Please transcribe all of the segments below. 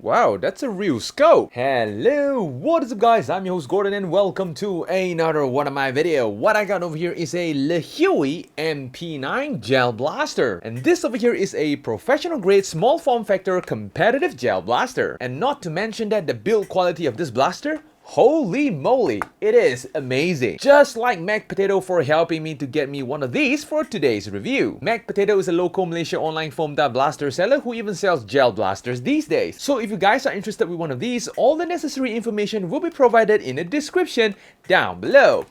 Wow, that's a real scope. Hello, what is up guys? I'm your host Gordon and welcome to another one of my video. What I got over here is a LeHui MP9 Gel Blaster. And this over here is a professional grade small form factor competitive gel blaster. And not to mention that the build quality of this blaster, holy moly, it is amazing. Just like Mac Potato for helping me to get me one of these for today's review. Mac Potato is a local Malaysia online foam dot blaster seller who even sells gel blasters these days. So if you guys are interested with one of these, all the necessary information will be provided in the description down below.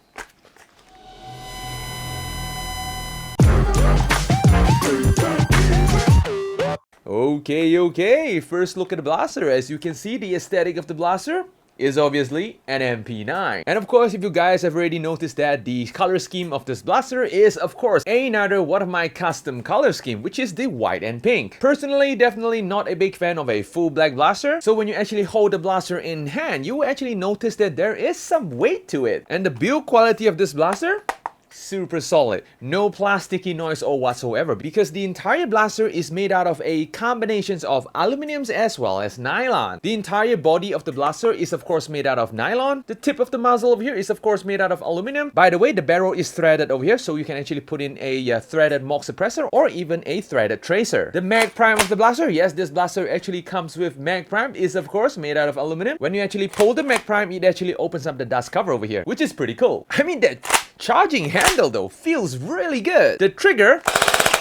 Okay, first look at the blaster. As you can see, the aesthetic of the blaster is obviously an MP9. And of course, if you guys have already noticed that the color scheme of this blaster is of course another one of my custom color scheme, which is the white and pink. Personally, definitely not a big fan of a full black blaster. So when you actually hold the blaster in hand, you will actually notice that there is some weight to it. And the build quality of this blaster, super solid, no plasticky noise or whatsoever, because the entire blaster is made out of a combinations of aluminums as well as nylon. The entire body of the blaster is of course made out of nylon. The tip of the muzzle over here is of course made out of aluminum. By the way, the barrel is threaded over here, so you can actually put in a threaded mock suppressor or even a threaded tracer. The mag prime of the blaster, yes, this blaster actually comes with mag prime, is of course made out of aluminum. When you actually pull the mag prime, it actually opens up the dust cover over here, which is pretty cool. I mean, that charging handle though feels really good. The trigger,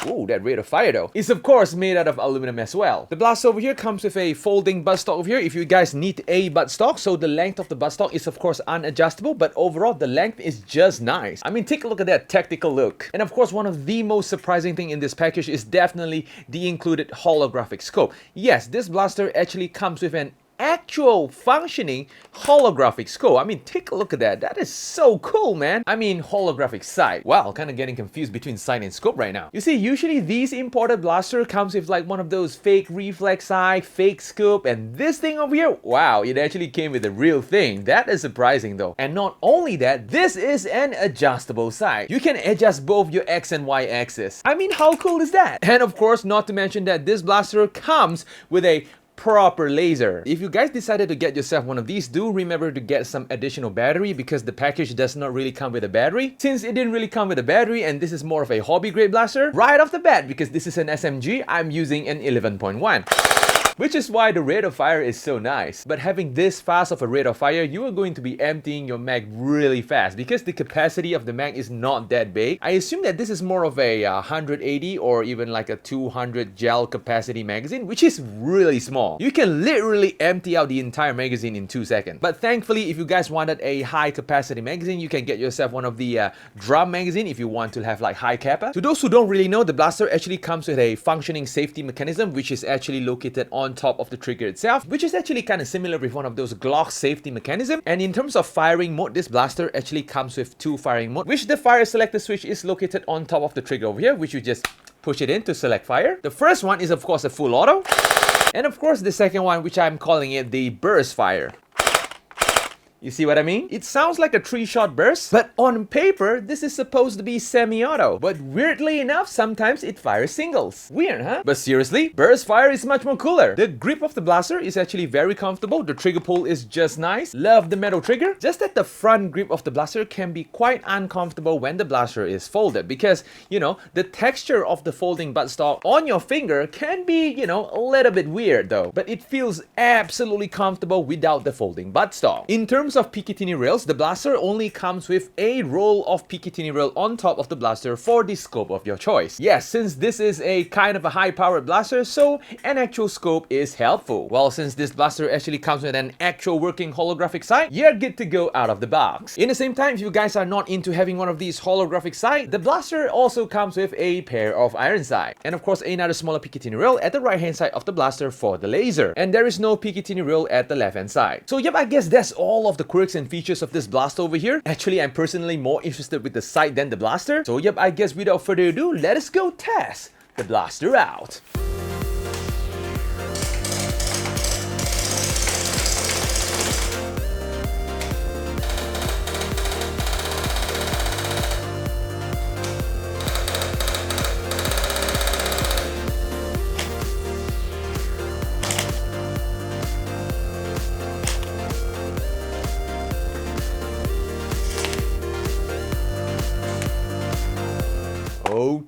ooh, that rate of fire though, is of course made out of aluminum as well. The blaster over here comes with a folding buttstock over here if you guys need a buttstock. So the length of the buttstock is of course unadjustable, but overall the length is just nice. I mean, take a look at that tactical look. And of course, one of the most surprising thing in this package is definitely the included holographic scope. Yes, this blaster actually comes with an actual functioning holographic scope. I mean, take a look at that. That is so cool, man. I mean, holographic sight. Wow, kind of getting confused between sight and scope right now. You see, usually these imported blaster comes with like one of those fake reflex sight, fake scope, and this thing over here, wow, it actually came with a real thing. That is surprising though. And not only that, this is an adjustable sight. You can adjust both your X and Y axis. I mean, how cool is that? And of course, not to mention that this blaster comes with a proper laser. If you guys decided to get yourself one of these, do remember to get some additional battery because the package does not really come with a battery. Since it didn't really come with a battery and this is more of a hobby grade blaster, right off the bat, because this is an SMG, I'm using an 11.1. Which is why the rate of fire is so nice. But having this fast of a rate of fire, you are going to be emptying your mag really fast because the capacity of the mag is not that big. I assume that this is more of a 180 or even like a 200 gel capacity magazine, which is really small. You can literally empty out the entire magazine in 2 seconds. But thankfully, if you guys wanted a high capacity magazine, you can get yourself one of the drum magazine if you want to have like high kappa. To those who don't really know, the blaster actually comes with a functioning safety mechanism, which is actually located on top of the trigger itself, which is actually kind of similar with one of those Glock safety mechanism. And in terms of firing mode, this blaster actually comes with 2 firing mode, which the fire selector switch is located on top of the trigger over here, which you just push it in to select fire. The first one is of course a full auto, and of course the second one, which I'm calling it the burst fire. You see what I mean? It sounds like a 3-shot burst, but on paper, this is supposed to be semi-auto. But weirdly enough, sometimes it fires singles. Weird, huh? But seriously, burst fire is much more cooler. The grip of the blaster is actually very comfortable. The trigger pull is just nice. Love the metal trigger. Just that the front grip of the blaster can be quite uncomfortable when the blaster is folded because, you know, the texture of the folding buttstock on your finger can be, you know, a little bit weird though. But it feels absolutely comfortable without the folding buttstock. In terms of Picatinny rails, the blaster only comes with a roll of Picatinny rail on top of the blaster for the scope of your choice. Yes, since this is a kind of a high-powered blaster, so an actual scope is helpful. Well, since this blaster actually comes with an actual working holographic sight, you're good to go out of the box. In the same time, if you guys are not into having one of these holographic sight, the blaster also comes with a pair of iron sight. And of course, another smaller Picatinny rail at the right-hand side of the blaster for the laser. And there is no Picatinny rail at the left-hand side. So yep, I guess that's all of the quirks and features of this blaster over here. Actually, I'm personally more interested with the sight than the blaster. So yep, I guess without further ado, let us go test the blaster out.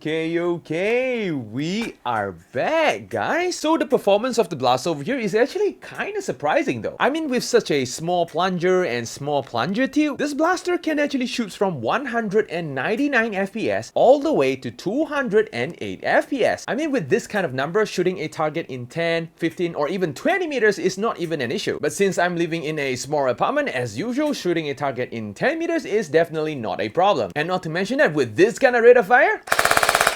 Okay, we are back, guys. So the performance of the blaster over here is actually kind of surprising though. I mean, with such a small plunger and small plunger tube, this blaster can actually shoot from 199 FPS all the way to 208 FPS. I mean, with this kind of number, shooting a target in 10, 15, or even 20 meters is not even an issue. But since I'm living in a small apartment, as usual, shooting a target in 10 meters is definitely not a problem. And not to mention that with this kind of rate of fire,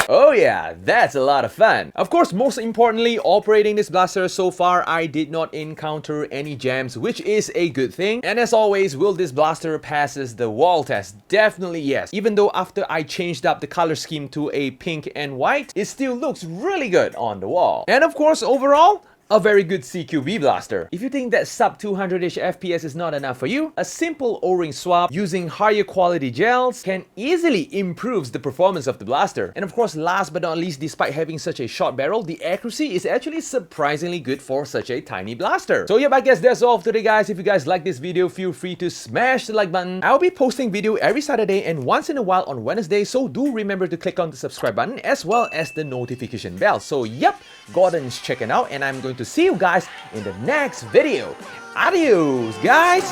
oh yeah, that's a lot of fun. Of course, most importantly, operating this blaster so far, I did not encounter any jams, which is a good thing. And as always, will this blaster passes the wall test? Definitely yes. Even though after I changed up the color scheme to a pink and white, it still looks really good on the wall. And of course, overall, a very good CQB blaster. If you think that sub 200-ish FPS is not enough for you, a simple O-ring swap using higher quality gels can easily improve the performance of the blaster. And of course, last but not least, despite having such a short barrel, the accuracy is actually surprisingly good for such a tiny blaster. So yep, I guess that's all for today, guys. If you guys like this video, feel free to smash the like button. I'll be posting video every Saturday and once in a while on Wednesday, so do remember to click on the subscribe button as well as the notification bell. So yep, Gordon's checking out and I'm going to see you guys in the next video. Adios, guys!